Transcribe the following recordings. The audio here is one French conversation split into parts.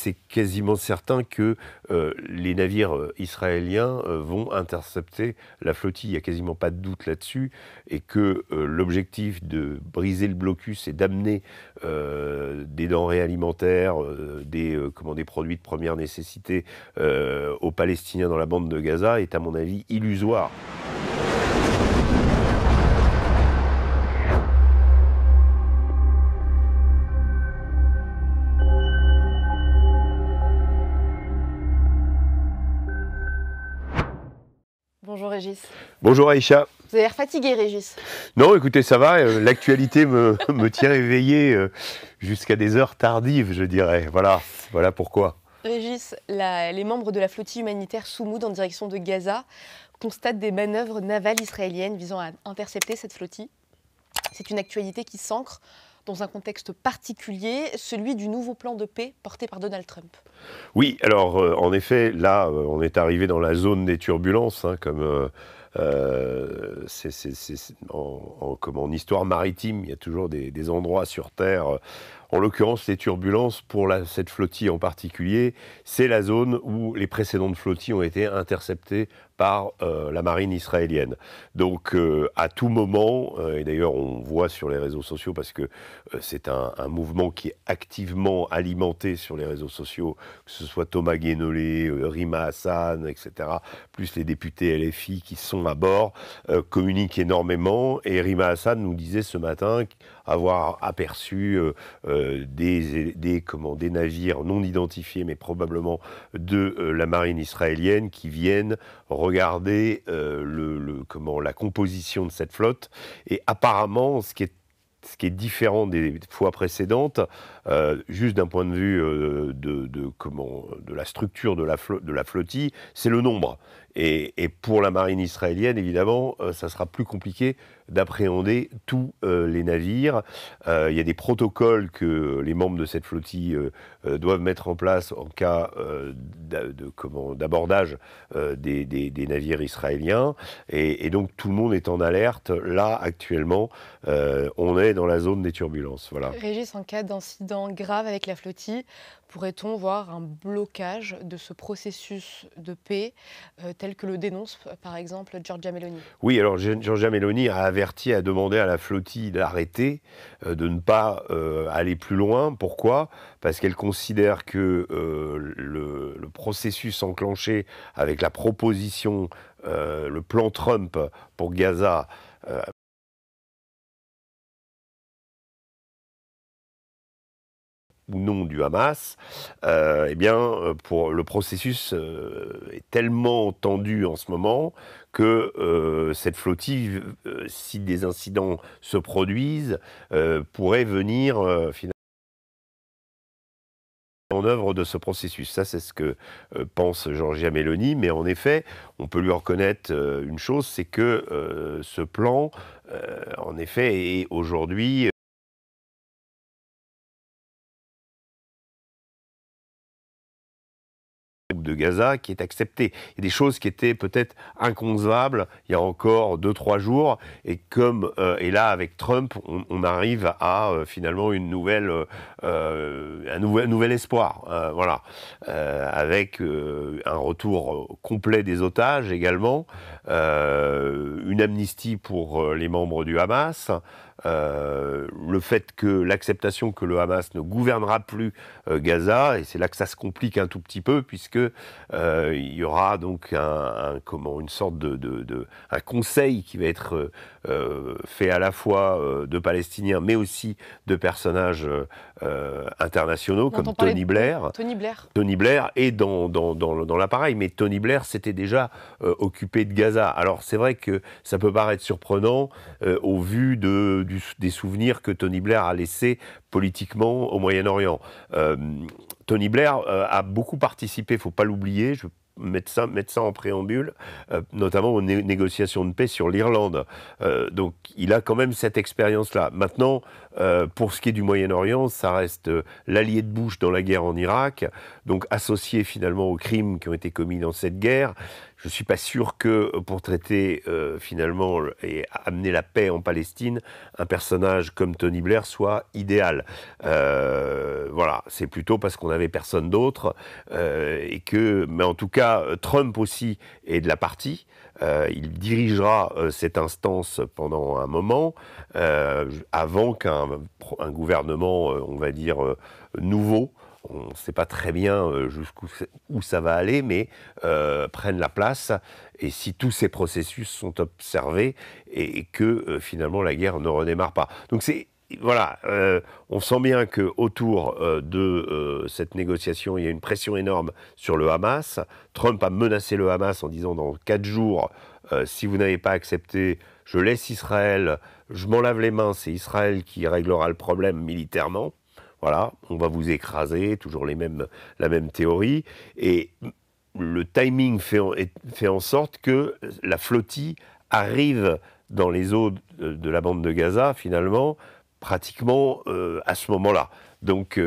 c'est quasiment certain que les navires israéliens vont intercepter la flottille. Il n'y a quasiment pas de doute là-dessus. Et que l'objectif de briser le blocus et d'amener des denrées alimentaires, des produits de première nécessité aux Palestiniens dans la bande de Gaza est à mon avis illusoire. Bonjour Régis. Bonjour Aïcha. Vous avez l'air fatigué Régis. Non, écoutez, ça va, l'actualité me tient éveillé jusqu'à des heures tardives, je dirais. Voilà pourquoi. Régis, les membres de la flottille humanitaire Soumoud en direction de Gaza constatent des manœuvres navales israéliennes visant à intercepter cette flottille. C'est une actualité qui s'ancre dans un contexte particulier, celui du nouveau plan de paix porté par Donald Trump. Oui, alors en effet, là, on est arrivé dans la zone des turbulences, hein, comme en histoire maritime, il y a toujours des endroits sur Terre. En l'occurrence, les turbulences, pour cette flottille en particulier, c'est la zone où les précédentes flottilles ont été interceptées par la marine israélienne. Donc à tout moment, et d'ailleurs on voit sur les réseaux sociaux, parce que c'est un mouvement qui est activement alimenté sur les réseaux sociaux, que ce soit Thomas Guénolé, Rima Hassan, etc., plus les députés LFI qui sont à bord, communiquent énormément. Et Rima Hassan nous disait ce matin avoir aperçu des navires non identifiés, mais probablement de la marine israélienne, qui viennent regarder la composition de cette flotte. Et apparemment, ce qui est différent des fois précédentes, juste d'un point de vue de la structure de la flottille, c'est le nombre. Et pour la marine israélienne, évidemment, ça sera plus compliqué d'appréhender tous les navires. Il y a des protocoles que les membres de cette flottille doivent mettre en place en cas d'abordage des navires israéliens. Et donc tout le monde est en alerte. Là, actuellement, on est dans la zone des turbulences. Voilà. Régis, en cas d'incident grave avec la flottille, pourrait-on voir un blocage de ce processus de paix tel que le dénonce par exemple Giorgia Meloni? Oui, alors Giorgia Meloni a demandé à la flottille d'arrêter, de ne pas aller plus loin. Pourquoi ? Parce qu'elle considère que le processus enclenché avec la proposition, le plan Trump pour Gaza, ou non du Hamas, pour le processus est tellement tendu en ce moment que cette flottille, si des incidents se produisent, pourrait venir finalement en œuvre de ce processus. Ça, c'est ce que pense Giorgia Meloni, mais en effet, on peut lui reconnaître une chose, c'est que ce plan, en effet, est aujourd'hui de Gaza qui est accepté. Il y a des choses qui étaient peut-être inconcevables il y a encore 2-3 jours, et là avec Trump, on arrive à finalement un nouvel espoir, avec un retour complet des otages également, une amnistie pour les membres du Hamas. Le fait que l'acceptation que le Hamas ne gouvernera plus Gaza, et c'est là que ça se complique un tout petit peu, puisque il y aura donc une sorte un conseil qui va être fait à la fois de Palestiniens, mais aussi de personnages internationaux comme Tony Blair. Tony Blair est dans l'appareil, mais Tony Blair s'était déjà occupé de Gaza. Alors c'est vrai que ça peut paraître surprenant au vu des souvenirs que Tony Blair a laissés politiquement au Moyen-Orient. Tony Blair a beaucoup participé, il ne faut pas l'oublier, je mettre ça en préambule, notamment aux négociations de paix sur l'Irlande. Donc il a quand même cette expérience-là. Maintenant, Pour ce qui est du Moyen-Orient, ça reste l'allié de Bush dans la guerre en Irak, donc associé finalement aux crimes qui ont été commis dans cette guerre. Je ne suis pas sûr que pour traiter finalement et amener la paix en Palestine, un personnage comme Tony Blair soit idéal. Voilà, c'est plutôt parce qu'on n'avait personne d'autre mais en tout cas, Trump aussi est de la partie. Il dirigera cette instance pendant un moment, avant qu'un gouvernement, on va dire, nouveau, on ne sait pas très bien où ça va aller, mais prenne la place. Et si tous ces processus sont observés et que finalement la guerre ne redémarre pas. Donc voilà, on sent bien qu'autour de cette négociation, il y a une pression énorme sur le Hamas. Trump a menacé le Hamas en disant dans 4 jours, si vous n'avez pas accepté, je laisse Israël, je m'en lave les mains, c'est Israël qui réglera le problème militairement. Voilà, on va vous écraser, toujours la même théorie. Et le timing fait en sorte que la flottille arrive dans les eaux de la bande de Gaza, finalement, pratiquement à ce moment-là. Donc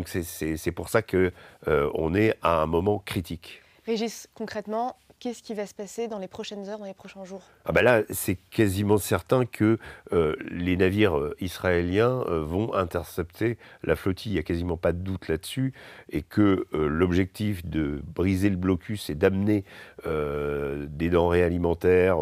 c'est pour ça qu'on est à un moment critique. Régis, concrètement, qu'est-ce qui va se passer dans les prochaines heures, dans les prochains jours? Là, c'est quasiment certain que les navires israéliens vont intercepter la flottille. Il n'y a quasiment pas de doute là-dessus. Et que l'objectif de briser le blocus et d'amener des denrées alimentaires,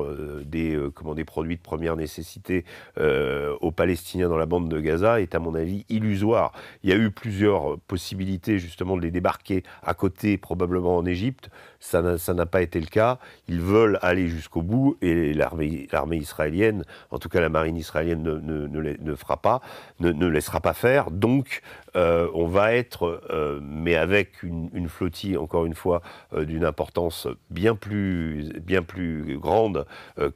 des produits de première nécessité aux Palestiniens dans la bande de Gaza est, à mon avis, illusoire. Il y a eu plusieurs possibilités, justement, de les débarquer à côté, probablement en Égypte. Ça n'a pas été le cas. Ils veulent aller jusqu'au bout et l'armée israélienne, en tout cas la marine israélienne, ne fera pas, ne laissera pas faire. Donc, on va être, mais avec une flottille, encore une fois, d'une importance bien plus grande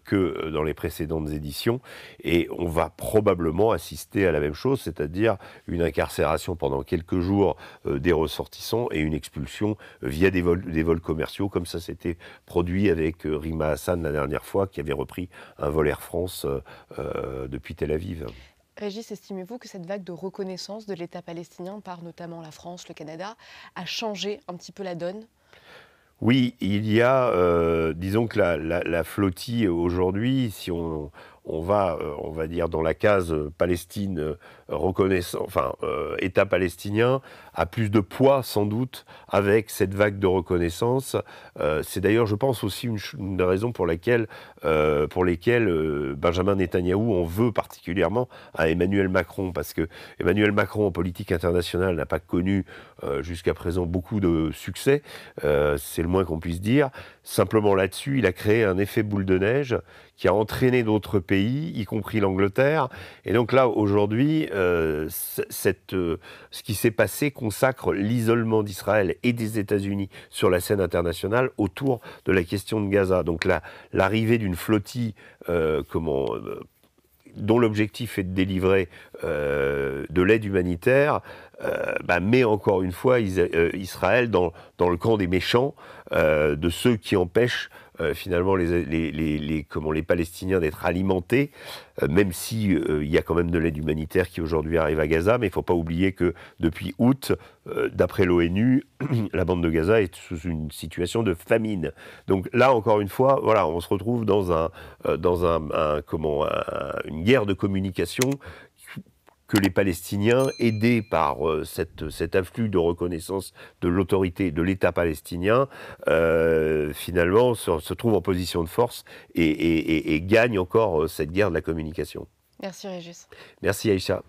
que dans les précédentes éditions. Et on va probablement assister à la même chose, c'est-à-dire une incarcération pendant quelques jours des ressortissants et une expulsion via des vols commerciaux, comme ça s'était produit avec Rima Hassan la dernière fois, qui avait repris un vol Air France depuis Tel Aviv. Régis, estimez-vous que cette vague de reconnaissance de l'État palestinien par notamment la France, le Canada, a changé un petit peu la donne ? Oui, il y a, disons que la flottille aujourd'hui, si on va dire dans la case Palestine État palestinien, a plus de poids sans doute avec cette vague de reconnaissance. C'est d'ailleurs, je pense aussi une raison pour lesquelles Benjamin Netanyahou en veut particulièrement à Emmanuel Macron, parce que Emmanuel Macron en politique internationale n'a pas connu jusqu'à présent beaucoup de succès, c'est le moins qu'on puisse dire. Simplement là-dessus, il a créé un effet boule de neige qui a entraîné d'autres pays, y compris l'Angleterre. Et donc là, aujourd'hui, ce qui s'est passé consacre l'isolement d'Israël et des États-Unis sur la scène internationale autour de la question de Gaza. Donc l'arrivée d'une flottille dont l'objectif est de délivrer de l'aide humanitaire, met encore une fois Israël dans le camp des méchants, de ceux qui empêchent finalement les Palestiniens d'être alimentés, même si il y a quand même de l'aide humanitaire qui aujourd'hui arrive à Gaza, mais il ne faut pas oublier que depuis août, d'après l'ONU, la bande de Gaza est sous une situation de famine. Donc là, encore une fois, voilà, on se retrouve dans une guerre de communication que les Palestiniens, aidés par cet afflux de reconnaissance de l'autorité de l'État palestinien, finalement se trouvent en position de force et gagnent encore cette guerre de la communication. Merci Régis. Merci Aïcha.